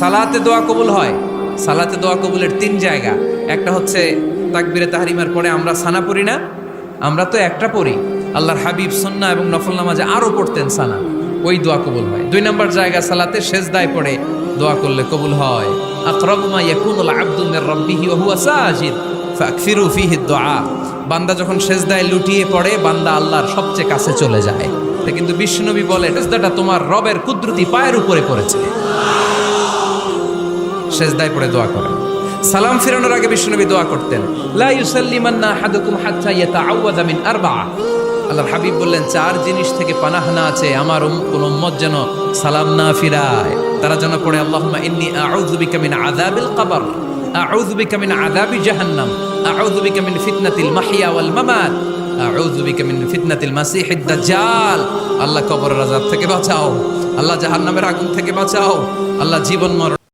সালাতে দোয়া কবুল হয়। সালাতে দোয়া কবুলের 3 জায়গা। একটা হচ্ছে তাকবীরে তাহরিমার পরে আমরা সানা পড়ি না, আমরা তো একটা পড়ি। আল্লাহর হাবিব সুন্নাহ এবং নফল নামাজে আরো পড়তেন সানা, ওই দোয়া কবুল হয়। 2 নম্বর জায়গা সালাতে সেজদায় পড়ে দোয়া করলে কবুল হয়। আকরাবু মা ইয়াকুনুল আবদু মির রাব্বিহি ওয়া হুয়া সাজিদ ফাকফিরু ফিহি দুআ। বান্দা যখন সেজদায় লুটিয়ে পড়ে, বান্দা আল্লাহর সবচেয়ে কাছে চলে যায়। তা কিন্তু বিশ্বনবী বলে সেজদাটা তোমার রবের কুদরতি পায়ের উপরে পড়েছে। সেজদায় পড়ে দোয়া করেন। সালাম ফিরানোর আগে বিশ্বনবী দোয়া করতেন, লা ইউসাল্লিমান্না আহাদুকুম হাত্তা ইয়াতাআওয়াযা মিন আরবা'a। আল্লাহর হাবিব বললেন 4 জিনিস থেকে পানাহ না আছে আমার কোন উম্মত যেন সালাম না ফিরায়। তারা যেন পড়ে আল্লাহুম্মা ইন্নী আউযু বিকা মিন আযাবিল কবর, আউযু বিকা মিন আযাবি জাহান্নাম, আউযু বিকা মিন ফিতনাতিল মাহইয়া ওয়াল মামাত, আউযু বিকা মিন ফিতনাতিল মাসিহিদ দাজ্জাল। আল্লাহ কবরের আযাব থেকে বাঁচাও, আল্লাহ জাহান্নামের আগুন থেকে বাঁচাও, আল্লাহ জীবন মরণ